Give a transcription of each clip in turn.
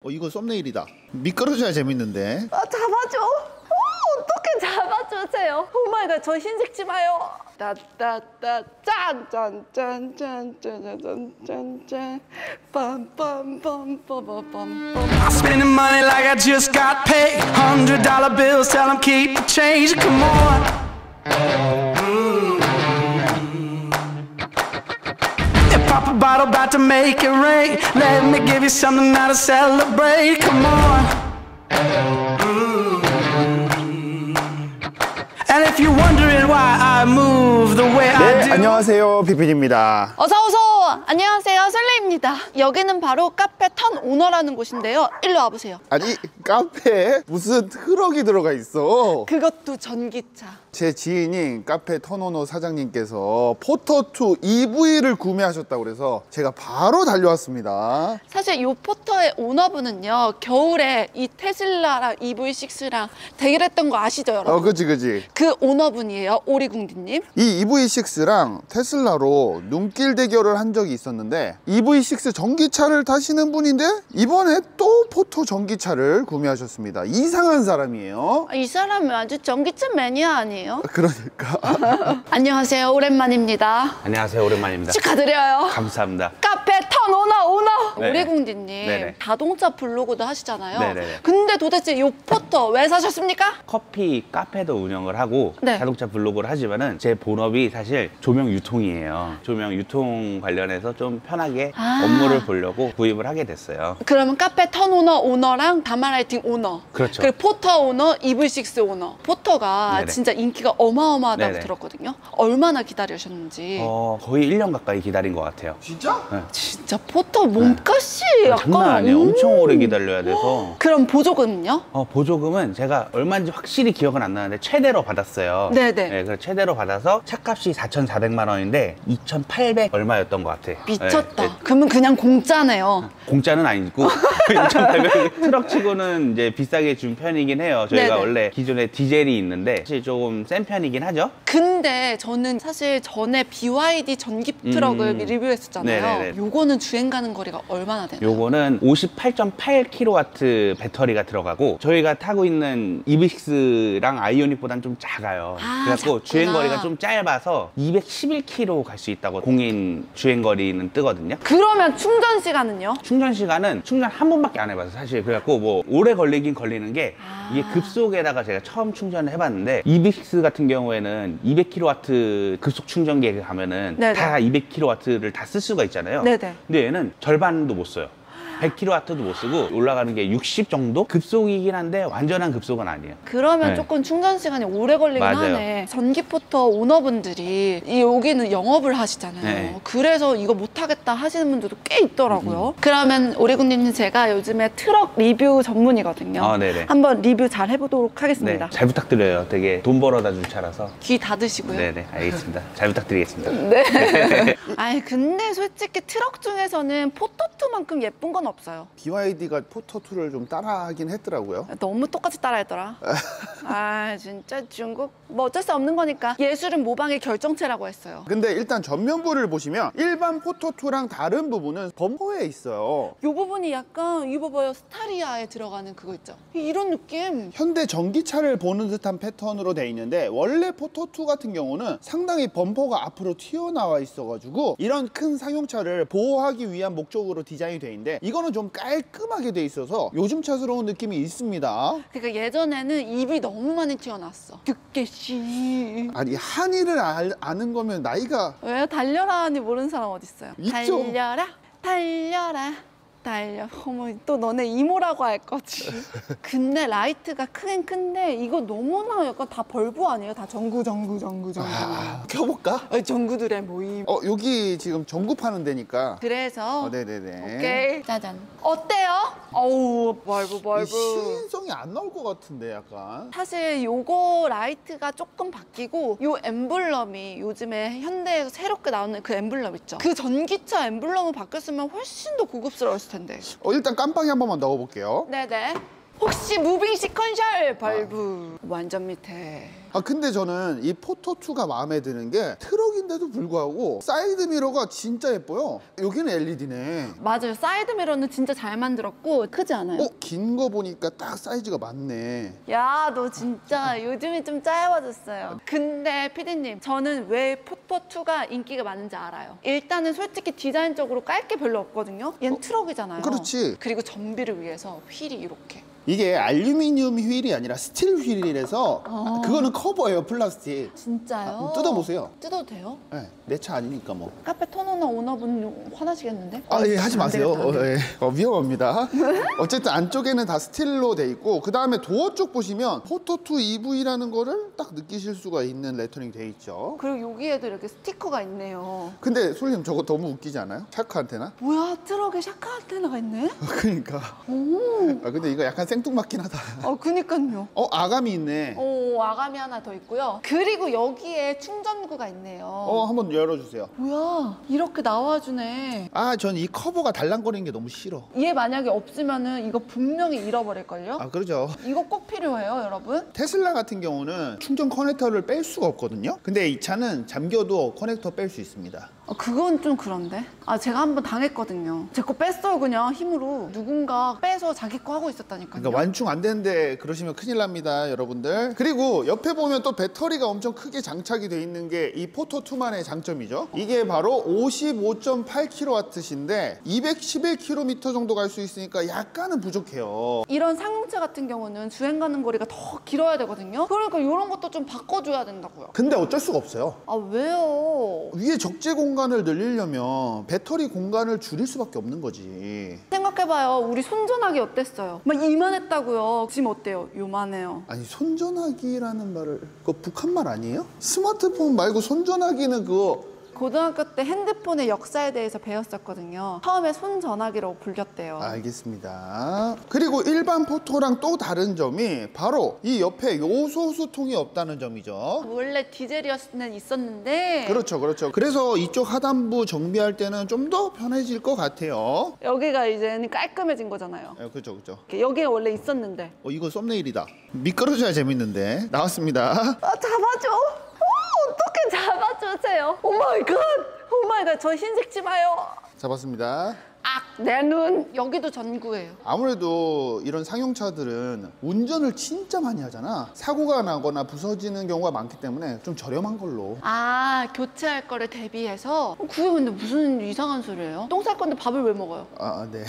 이거 썸네일이다. 미끄러져야 재밌는데. 잡아줘. 어떻게 잡아주세요. 오마이갓, 저 흰색 지 마요. 따따따 짠짠짠짠짠짠짠짠 빰빰빰빰빰빰빰. I'm spending money like I just got paid. $100 bills, tell them keep the change. Come on. Pop a bottle, about to make it rain. Let me give you something now to celebrate. Come on. And if you're wondering why I move the way I do. 안녕하세요, 피피입니다. 어서오소. 안녕하세요, 설레입니다. 여기는 바로 카페 턴 오너라는 곳인데요. 일로 와보세요. 아니, 카페에 무슨 트럭이 들어가 있어. 그것도 전기차. 제 지인인 카페 턴오너 사장님께서 포터2 EV를 구매하셨다고 그래서 제가 바로 달려왔습니다. 사실 이 포터의 오너분은요, 겨울에 이 테슬라랑 EV6랑 대결했던 거 아시죠, 여러분? 그치. 그 오너분이에요, 오리궁디님. 이 EV6랑 테슬라로 눈길 대결을 한 적이 있었는데 EV6 전기차를 타시는 분인데 이번에 또 포터 전기차를 구매하셨습니다. 이상한 사람이에요. 이 사람은 아주 전기차 매니아 아니에요? 그러니까. 안녕하세요, 오랜만입니다. 안녕하세요, 오랜만입니다. 축하드려요. 감사합니다. 카페 턴 오너. 네. 오리궁디님, 네네. 자동차 블로그도 하시잖아요. 네네. 근데 도대체 이 포터 왜 사셨습니까? 커피 카페도 운영을 하고 네. 자동차 블로그를 하지만은 제 본업이 사실 조명 유통이에요. 조명 유통 관련해서 좀 편하게 업무를 보려고 구입을 하게 됐어요. 그러면 카페 턴 오너랑 다마라이팅 오너, 그렇죠. 그리고 포터 오너, EV6 오너. 포터가 네네. 진짜 인기가 어마어마하다고 네네. 들었거든요. 얼마나 기다리셨는지. 거의 1년 가까이 기다린 것 같아요. 진짜? 네. 진짜 포터 몸값이 약간 장난 아니에요. 엄청 오래 기다려야 돼서. 그럼 보조금은요? 보조금은 제가 얼마인지 확실히 기억은 안 나는데 최대로 받았어요. 네네. 네, 그래서 최대로 받아서 차값이 4,400만 원인데 2,800 얼마였던 것 같아요. 미쳤다. 네, 그러면 그냥 공짜네요. 공짜는 아니고 2,800 트럭치고는 이제 비싸게 준 편이긴 해요. 저희가 네네. 원래 기존에 디젤이 있는데 사실 조금 센 편이긴 하죠. 근데 저는 사실 전에 BYD 전기 트럭을 리뷰했었잖아요. 네네네. 요거는 주행 가는 거리가 얼마나 되나요? 요거는 58.8kW 배터리가 들어가고 저희가 타고 있는 EV6랑 아이오닉보다는 좀 작아요. 그래갖고 작구나. 주행거리가 좀 짧아서 211km 갈 수 있다고 공인 주행거리는 뜨거든요. 그러면 충전 시간은요? 충전 시간은 충전 한 번밖에 안 해봐서 사실 그래갖고 뭐 오래 걸리긴 걸리는 게 이게 급속에다가 제가 처음 충전을 해봤는데 EV6 같은 경우에는 200kW 급속 충전기에 가면은 네네. 다 200kW를 다 쓸 수가 있잖아요. 네네. 근데 얘는 절반도 못 써요. 100kW도 못 쓰고 올라가는 게 60 정도? 급속이긴 한데 완전한 급속은 아니에요. 그러면 네. 조금 충전 시간이 오래 걸리긴 맞아요. 하네. 전기포터 오너분들이 여기는 영업을 하시잖아요. 네. 그래서 이거 못하겠다 하시는 분들도 꽤 있더라고요. 그러면 오리군님, 제가 요즘에 트럭 리뷰 전문이거든요. 네네. 한번 리뷰 잘 해보도록 하겠습니다. 네, 잘 부탁드려요. 되게 돈 벌어다 줄 차라서. 귀 닫으시고요. 네네, 알겠습니다. 잘 부탁드리겠습니다. 네. 아니 근데 솔직히 트럭 중에서는 포터2만큼 예쁜 건 없어요. BYD가 포터2를 좀 따라하긴 했더라고요. 너무 똑같이 따라했더라. 아 진짜 중국 뭐 어쩔 수 없는 거니까. 예술은 모방의 결정체라고 했어요. 근데 일단 전면부를 보시면 일반 포터2랑 다른 부분은 범퍼에 있어요. 이 부분이 약간 이거 봐요, 스타리아에 들어가는 그거 있죠. 이런 느낌. 현대 전기차를 보는 듯한 패턴으로 돼 있는데 원래 포터2 같은 경우는 상당히 범퍼가 앞으로 튀어나와 있어가지고 이런 큰 상용차를 보호하기 위한 목적으로 디자인이 돼 있는데 이거는 좀 깔끔하게 돼 있어서 요즘 차스러운 느낌이 있습니다. 그러니까 예전에는 입이 너무 많이 튀어나왔어. 듣게씨. 아니 한이를 아는 거면 나이가 왜요? 달려라 하니 모르는 사람 어딨어요? 있죠. 달려라 어머, 또 너네 이모라고 할 거지. 근데 라이트가 크긴 큰데 이거 너무나 약간 다 벌브 아니에요? 다 전구. 켜볼까? 전구들의 모임. 여기 지금 전구 파는 데니까. 그래서 네네네. 오케이, 짜잔. 어때요? 어우, 벌브. 이 시인성이 안 나올 것 같은데 약간. 사실 요거 라이트가 조금 바뀌고 요 엠블럼이 요즘에 현대에서 새롭게 나오는 그 엠블럼 있죠? 그 전기차 엠블럼을 바뀌었으면 훨씬 더 고급스러웠을 텐데. 일단 깜빡이 한 번만 넣어볼게요. 네네. 혹시 무빙 시퀀셜 벌브 완전 밑에 아 근데 저는 이 포토2가 마음에 드는 게 트럭인데도 불구하고 사이드 미러가 진짜 예뻐요. 여기는 LED네. 맞아요. 사이드 미러는 진짜 잘 만들었고 크지 않아요? 긴 거 보니까 딱 사이즈가 맞네. 야, 너 진짜 요즘이 좀 짧아졌어요. 근데 피디님, 저는 왜 포토2가 인기가 많은지 알아요. 일단은 솔직히 디자인적으로 깔 게 별로 없거든요. 얘는 트럭이잖아요. 그렇지. 그리고 정비를 위해서 휠이 이렇게. 이게 알루미늄 휠이 아니라 스틸 휠이라서 그거는 커버예요, 플라스틱. 진짜요? 뜯어보세요. 뜯어도 돼요? 네, 내 차 아니니까 뭐. 카페 터너나 오너분 화나시겠는데? 아, 예, 하지 안 마세요. 되겠다, 안 되겠다. 위험합니다. 어쨌든 안쪽에는 다 스틸로 돼 있고, 그 다음에 도어 쪽 보시면 포토2 EV라는 거를 딱 느끼실 수가 있는 레터링 돼 있죠. 그리고 여기에도 이렇게 스티커가 있네요. 근데 솔님 저거 너무 웃기지 않아요? 샤크 안테나? 뭐야, 트럭에 샤카 안테나가 있네? 그러니까. 아, 근데 이거 약간 생뚱맞긴 하다. 그니까요. 아감이 있네. 오, 아가미 하나 더 있고요. 그리고 여기에 충전구가 있네요. 한번 열어주세요. 뭐야, 이렇게 나와주네. 아, 전 이 커버가 달랑거리는 게 너무 싫어. 얘 만약에 없으면은 이거 분명히 잃어버릴걸요? 아, 그러죠. 이거 꼭 필요해요, 여러분. 테슬라 같은 경우는 충전 커넥터를 뺄 수가 없거든요. 근데 이 차는 잠겨도 커넥터 뺄 수 있습니다. 그건 좀 그런데. 제가 한번 당했거든요. 제 거 뺐어요, 그냥 힘으로. 누군가 빼서 자기 거 하고 있었다니까요. 그러니까 완충 안 되는데 그러시면 큰일 납니다, 여러분들. 그리고 옆에 보면 또 배터리가 엄청 크게 장착이 돼 있는 게 이 포토2만의 장점이죠. 이게 바로 55.8kW인데 211km 정도 갈 수 있으니까 약간은 부족해요. 이런 상용차 같은 경우는 주행 가는 거리가 더 길어야 되거든요. 그러니까 이런 것도 좀 바꿔줘야 된다고요. 근데 어쩔 수가 없어요. 왜요? 위에 적재 공간을 늘리려면 배터리 공간을 줄일 수밖에 없는 거지. 생각해봐요. 우리 손전화기 어땠어요? 막 이만했다고요. 지금 어때요? 요만해요. 아니, 손전화기라는 말을 그거 북한 말 아니에요? 스마트폰 말고 손전화기는 그거 고등학교 때 핸드폰의 역사에 대해서 배웠었거든요. 처음에 손전화기라고 불렸대요. 알겠습니다. 그리고 일반 포토랑 또 다른 점이 바로 이 옆에 요소수통이 없다는 점이죠. 원래 디젤이었는 있었는데 그렇죠, 그렇죠. 그래서 이쪽 하단부 정비할 때는 좀 더 편해질 것 같아요. 여기가 이제는 깔끔해진 거잖아요. 그렇죠, 그렇죠. 여기에 원래 있었는데. 이거 썸네일이다. 미끄러져야 재밌는데. 나왔습니다. 잡아줘. 어떻게 잡아주세요. 오마이갓. 오마이갓. 저 흰색 지 마요. 잡았습니다. 내 눈. 여기도 전구예요. 아무래도 이런 상용차들은 운전을 진짜 많이 하잖아. 사고가 나거나 부서지는 경우가 많기 때문에 좀 저렴한 걸로. 교체할 거를 대비해서? 그게 근데 무슨 이상한 소리예요? 똥 쌀 건데 밥을 왜 먹어요? 네.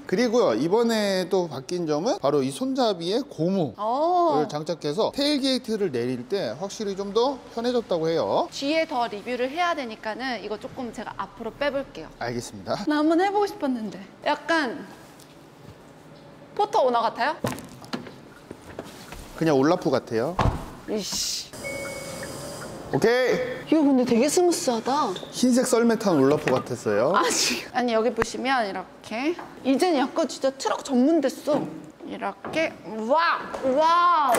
그리고요, 이번에 또 바뀐 점은 바로 이 손잡이에 고무를 장착해서 테일게이트를 내릴 때 확실히 좀 더 편해졌다고 해요. 뒤에 더 리뷰를 해야 되니까는 이거 조금 제가 앞으로 빼볼게요. 알겠습니다. 나 한번 해보고 싶었는데. 약간 포터 오너 같아요? 그냥 올라프 같아요. 이씨. 오케이. 이거 근데 되게 스무스하다. 흰색 썰매 탄 올라프 같았어요. 아니 여기 보시면 이렇게 이제는 약간 진짜 트럭 전문 됐어. 이렇게 와우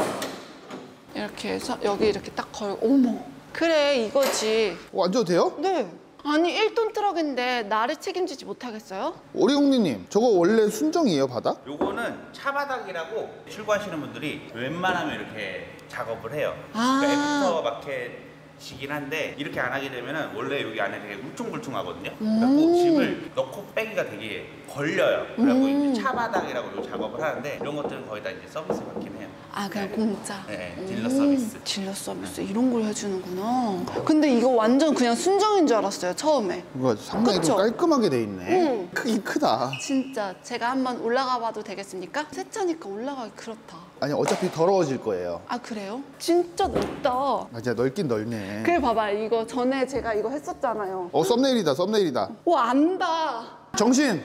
이렇게 해서 여기 이렇게 딱 걸고. 어머, 그래 이거지. 앉아도 돼요? 네. 아니 1톤 트럭인데 나를 책임지지 못하겠어요? 오리공리님, 저거 원래 순정이에요, 바닥? 요거는 차바닥이라고 출고하시는 분들이 웬만하면 이렇게 작업을 해요. 그러니까 애프터 마켓이긴 한데 이렇게 안 하게 되면은 원래 여기 안에 되게 울퉁불퉁하거든요. 그래갖고 짐을 넣고 빼기가 되게 걸려요. 그래갖고 이제 차바닥이라고 요 작업을 하는데 이런 것들은 거의 다 이제 서비스 받긴 해요. 그냥 공짜. 네, 딜러 서비스. 딜러 서비스 이런 걸 해주는구나. 근데 이거 완전 그냥 순정인 줄 알았어요 처음에. 이거 상당히 그쵸? 좀 깔끔하게 돼 있네. 응. 크긴 크다. 진짜 제가 한번 올라가 봐도 되겠습니까? 새 차니까 올라가기 그렇다. 아니, 어차피 더러워질 거예요. 그래요? 진짜 넓다. 맞아, 넓긴 넓네. 그래 봐봐, 이거 전에 제가 이거 했었잖아요. 썸네일이다, 썸네일이다. 와, 안다. 정신!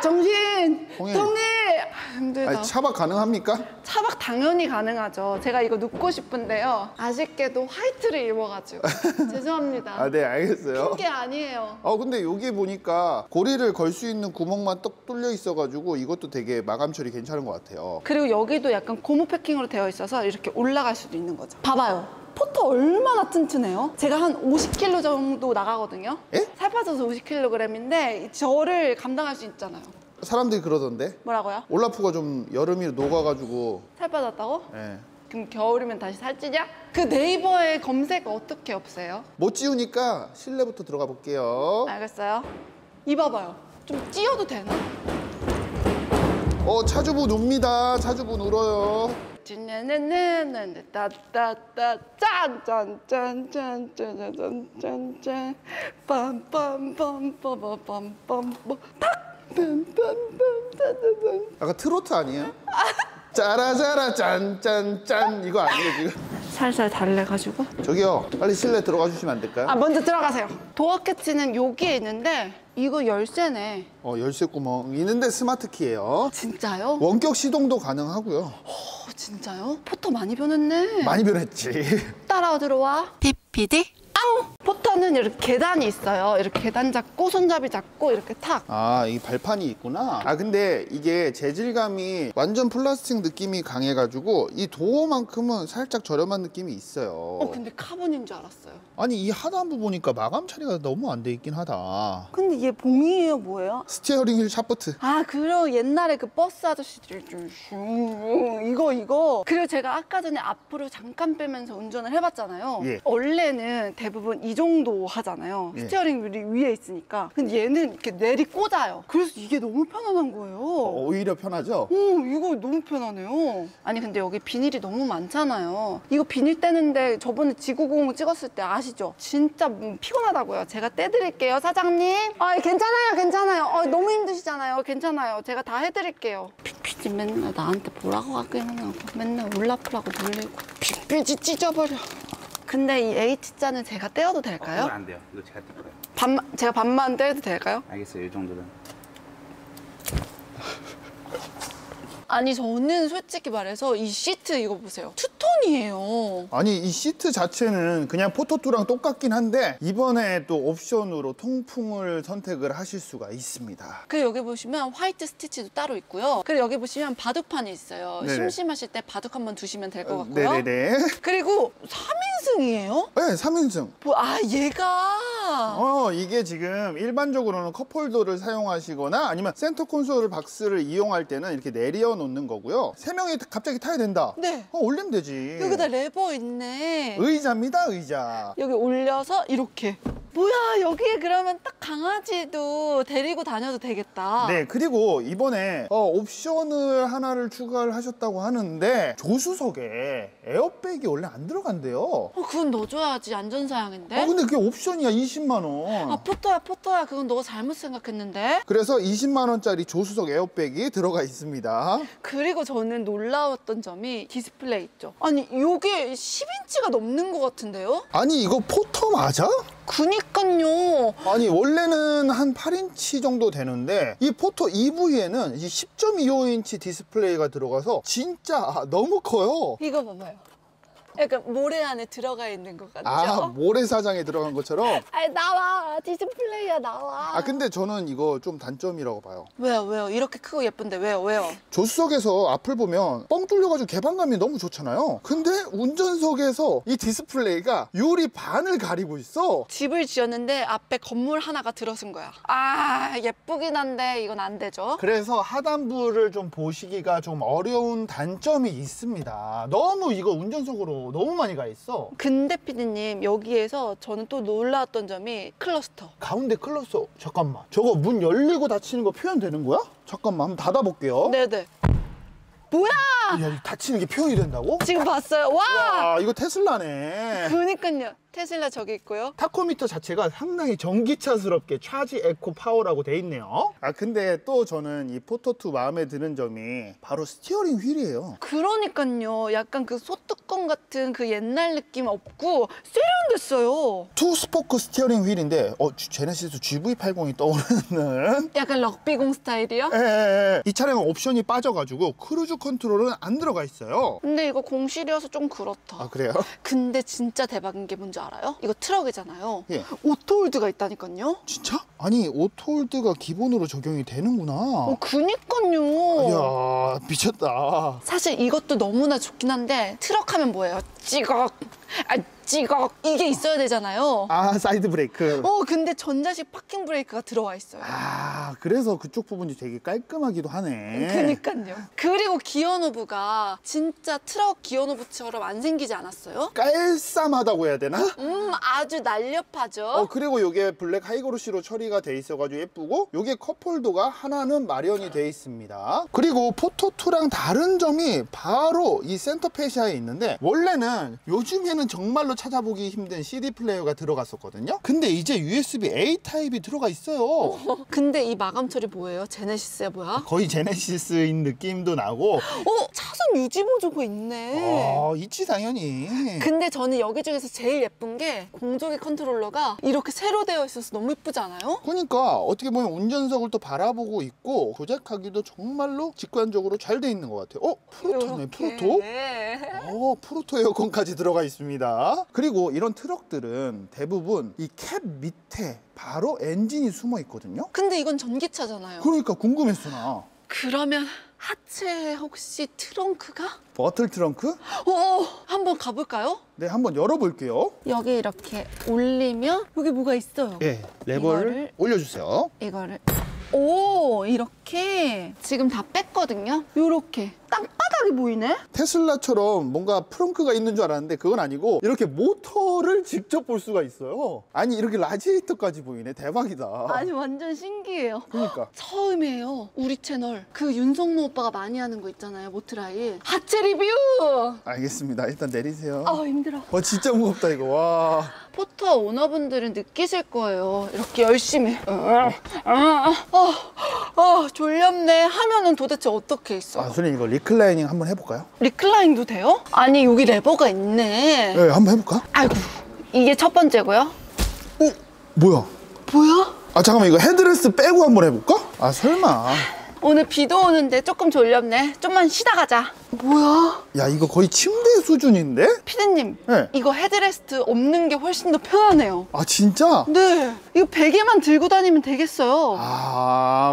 정신! 통일. 힘들다. 아니, 차박 가능합니까? 차박 당연히 가능하죠. 제가 이거 눕고 싶은데요. 아쉽게도 화이트를 입어가지고. 죄송합니다. 네, 알겠어요. 핑계 아니에요. 근데 여기 보니까 고리를 걸 수 있는 구멍만 떡 뚫려 있어가지고 이것도 되게 마감 처리 괜찮은 것 같아요. 그리고 여기도 약간 고무 패킹으로 되어 있어서 이렇게 올라갈 수도 있는 거죠. 봐봐요. 포터 얼마나 튼튼해요? 제가 한 50kg 정도 나가거든요. 예? 살 빠져서 50kg인데 저를 감당할 수 있잖아요. 사람들이 그러던데 뭐라고요? 올라프가 좀 여름이 녹아가지고 살 빠졌다고? 예. 그럼 겨울이면 다시 살찌냐? 그 네이버에 검색 어떻게 없애요? 못 지우니까 실내부터 들어가 볼게요. 알겠어요. 입어봐요. 좀 찌어도 되나? 차주부 눕니다. 차주부 울어요. 찐네네네네 따따따 짠짠짠짠짠짠짠짠 빰빰빰빰빰빰빰 탁 딴딴딴딴딴. 아까 트로트 아니에요? 짜라짜라 짠짠짠 이거 아니에요 지금? 살살 달래가지고. 저기요 빨리 실내 들어가 주시면 안 될까요? 먼저 들어가세요. 도어 캐치는 여기에 있는데 이거 열쇠네. 열쇠 구멍 있는데 스마트 키예요. 진짜요? 원격 시동도 가능하고요. 진짜요? 포터 많이 변했네. 많이 변했지. 따라 들어와. PPD 앙! 포터는 이렇게 계단이 있어요. 이렇게 계단 잡고 손잡이 잡고 이렇게 탁. 이 발판이 있구나. 근데 이게 재질감이 완전 플라스틱 느낌이 강해가지고 이 도어만큼은 살짝 저렴한 느낌이 있어요. 근데 카본인 줄 알았어요. 아니 이 하단부 보니까 마감 처리가 너무 안 돼 있긴 하다. 근데 얘 봉이에요, 뭐예요? 스티어링 휠 샤프트. 그리고 옛날에 그 버스 아저씨들이 좀 이거. 그리고 제가 아까 전에 앞으로 잠깐 빼면서 운전을 해봤잖아요. 예. 원래는 대부분 이 정도 하잖아요. 예. 스티어링 휠이 위에 있으니까. 근데 얘는 이렇게 내리 꽂아요. 그래서 이게 너무 편안한 거예요. 오히려 편하죠? 이거 너무 편하네요. 아니 근데 여기 비닐이 너무 많잖아요. 이거 비닐 떼는데 저번에 지구공을 찍었을 때 아시죠? 진짜 피곤하다고요. 제가 떼드릴게요, 사장님. 괜찮아요. 너무 힘드시잖아요. 괜찮아요. 제가 다 해드릴게요. 픽피지 맨날 나한테 뭐라고 하기는 하고 맨날 올라프라고 놀리고 픽피지 찢어버려. 근데 이 H자는 제가 떼어도 될까요? 이건 안 돼요. 이거 제가 뗄 거예요. 제가 반만 떼도 될까요? 알겠어요. 이 정도는. 아니 저는 솔직히 말해서 이 시트 이거 보세요. 투톤이에요. 아니 이 시트 자체는 그냥 포토2랑 똑같긴 한데 이번에 또 옵션으로 통풍을 선택을 하실 수가 있습니다. 그리고 여기 보시면 화이트 스티치도 따로 있고요. 그리고 여기 보시면 바둑판이 있어요. 네네. 심심하실 때 바둑 한번 두시면 될 것 같고요. 네네네. 그리고 3인승이에요? 네, 3인승. 얘가 이게 지금 일반적으로는 컵홀더를 사용하시거나 아니면 센터 콘솔 박스를 이용할 때는 이렇게 내려 놓는 거고요. 3명이 갑자기 타야 된다. 네. 올리면 되지. 여기다 레버 있네. 의자입니다, 의자. 여기 올려서 이렇게. 뭐야, 여기에 그러면 딱 강아지도 데리고 다녀도 되겠다. 네, 그리고 이번에 옵션을 하나를 추가를 하셨다고 하는데 조수석에 에어백이 원래 안 들어간대요. 그건 넣어줘야지, 안전사양인데. 근데 그게 옵션이야, 20만 원. 포터야. 그건 너가 잘못 생각했는데. 그래서 20만 원짜리 조수석 에어백이 들어가 있습니다. 그리고 저는 놀라웠던 점이 디스플레이 있죠. 아니, 이게 10인치가 넘는 것 같은데요? 아니, 이거 포터 맞아? 그니까요. 아니 원래는 한 8인치 정도 되는데 이 포토 EV에는 10.25인치 디스플레이가 들어가서 진짜 너무 커요. 이거 봐봐요. 약간 모래 안에 들어가 있는 것 같죠? 모래사장에 들어간 것처럼. 나와. 디스플레이야, 나와. 근데 저는 이거 좀 단점이라고 봐요. 왜요? 이렇게 크고 예쁜데 왜요? 조수석에서 앞을 보면 뻥 뚫려가지고 개방감이 너무 좋잖아요. 근데 운전석에서 이 디스플레이가 유리 반을 가리고 있어. 집을 지었는데 앞에 건물 하나가 들어선 거야. 예쁘긴 한데 이건 안 되죠. 그래서 하단부를 좀 보시기가 좀 어려운 단점이 있습니다. 너무 이거 운전석으로 너무 많이 가 있어. 근데 피디님, 여기에서 저는 또 놀라웠던 점이 클러스터. 가운데 클러스터. 잠깐만, 저거 문 열리고 닫히는 거 표현되는 거야? 잠깐만, 한번 닫아볼게요. 네네. 뭐야? 야, 이거 닫히는 게 표현이 된다고? 지금 봤어요. 와! 이거 테슬라네. 그니까요. 테슬라 저기 있고요. 타코미터 자체가 상당히 전기차스럽게 차지 에코 파워라고 돼 있네요. 근데 또 저는 이 포토2 마음에 드는 점이 바로 스티어링 휠이에요. 그러니까요. 약간 그 소뚜껑 같은 그 옛날 느낌 없고 세련됐어요. 투 스포크 스티어링 휠인데 제네시스 GV80이 떠오르는 약간 럭비공 스타일이요? 예. 이 차량은 옵션이 빠져가지고 크루즈 컨트롤은 안 들어가 있어요. 근데 이거 공실이어서 좀 그렇다. 그래요? 근데 진짜 대박인 게 뭔지 알아요? 이거 트럭이잖아요. 예. 오토홀드가 있다니까요. 진짜? 아니 오토홀드가 기본으로 적용이 되는구나. 그니까요. 이야 미쳤다. 사실 이것도 너무나 좋긴 한데 트럭 하면 뭐예요? 찌걱. 찌걱 이게 있어야 되잖아요. 아, 사이드 브레이크. 근데 전자식 파킹 브레이크가 들어와 있어요. 아, 그래서 그쪽 부분이 되게 깔끔하기도 하네. 그니까요. 그리고 기어 노브가 진짜 트럭 기어 노브처럼 안 생기지 않았어요? 깔쌈하다고 해야 되나? 아주 날렵하죠. 그리고 요게 블랙 하이그로시로 처리가 돼 있어가지고 예쁘고, 요게 컵홀더가 하나는 마련이 돼 있습니다. 그리고 포토2랑 다른 점이 바로 이 센터 페시아에 있는데, 원래는 요즘에는 정말로 찾아보기 힘든 CD 플레이어가 들어갔었거든요. 근데 이제 USB-A 타입이 들어가 있어요. 근데 이 마감 처리 뭐예요? 제네시스야 뭐야? 거의 제네시스인 느낌도 나고. 차선 유지 보조가 있네. 있지 당연히. 근데 저는 여기 중에서 제일 예쁜 게 공조기 컨트롤러가 이렇게 세로 되어 있어서 너무 예쁘지 않아요? 그러니까 어떻게 보면 운전석을 또 바라보고 있고 조작하기도 정말로 직관적으로 잘 돼 있는 것 같아요. 프로토네, 프로토? 네. 프로토 에어컨까지 들어가 있습니다. 그리고 이런 트럭들은 대부분 이 캡 밑에 바로 엔진이 숨어 있거든요. 근데 이건 전기차잖아요. 그러니까 궁금했어 나. 그러면 하체 혹시 트렁크가? 버틀 트렁크? 한번 가볼까요? 네, 한번 열어볼게요. 여기 이렇게 올리면 여기 뭐가 있어요. 네, 레버를 이거를- 올려주세요. 이거를 이렇게 지금 다 뺐거든요. 요렇게 땅바닥이 보이네. 테슬라처럼 뭔가 프렁크가 있는 줄 알았는데 그건 아니고 이렇게 모터를 직접 볼 수가 있어요. 아니 이렇게 라지에이터까지 보이네. 대박이다. 아니 완전 신기해요. 그러니까 처음이에요. 우리 채널 그 윤성로 오빠가 많이 하는 거 있잖아요. 모트라일 하체 리뷰. 알겠습니다. 일단 내리세요. 힘들어. 진짜 무겁다 이거. 와. 포터 오너분들은 느끼실 거예요. 이렇게 열심히 졸렵네 하면은 도대체 어떻게 있어요? 선생님 이거 리클라이닝 한번 해볼까요? 리클라인도 돼요? 아니 여기 레버가 있네. 네, 한번 해볼까? 아이고 이게 첫 번째고요. 뭐야? 뭐야? 잠깐만 이거 헤드레스 빼고 한번 해볼까? 설마. 오늘 비도 오는데 조금 졸렵네. 좀만 쉬다 가자. 뭐야? 야 이거 거의 침대 수준인데? 피디님, 네. 이거 헤드레스트 없는 게 훨씬 더 편하네요. 진짜? 네, 이거 베개만 들고 다니면 되겠어요.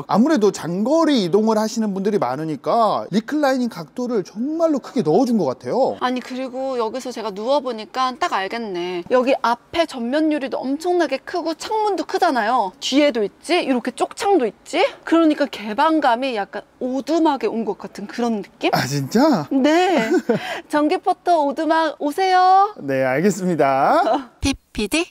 아무래도 장거리 이동을 하시는 분들이 많으니까 리클라이닝 각도를 정말로 크게 넣어준 것 같아요. 아니 그리고 여기서 제가 누워보니까 딱 알겠네. 여기 앞에 전면 유리도 엄청나게 크고 창문도 크잖아요. 뒤에도 있지? 이렇게 쪽창도 있지? 그러니까 개방감이 약간 오두막에 온 것 같은 그런 느낌? 진짜? 네. 전기포터 오두막 오세요. 네, 알겠습니다. PPD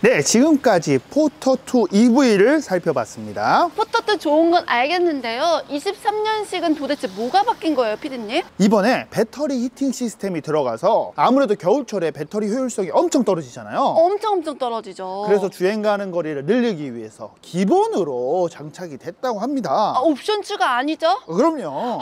네, 지금까지 포터2 EV를 살펴봤습니다. 포터도 좋은 건 알겠는데요. 23년식은 도대체 뭐가 바뀐 거예요, 피디님? 이번에 배터리 히팅 시스템이 들어가서 아무래도 겨울철에 배터리 효율성이 엄청 떨어지잖아요. 엄청 떨어지죠. 그래서 주행 가는 거리를 늘리기 위해서 기본으로 장착이 됐다고 합니다. 옵션 추가 아니죠? 그럼요.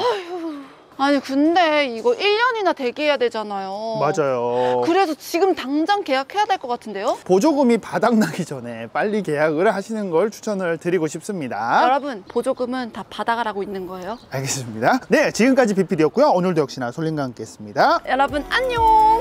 아니 근데 이거 1년이나 대기해야 되잖아요. 맞아요. 그래서 지금 당장 계약해야 될 것 같은데요? 보조금이 바닥나기 전에 빨리 계약을 하시는 걸 추천을 드리고 싶습니다. 여러분 보조금은 다 받아가라고 있는 거예요. 알겠습니다. 네, 지금까지 BPD였고요. 오늘도 역시나 솔린과 함께 했습니다. 여러분 안녕.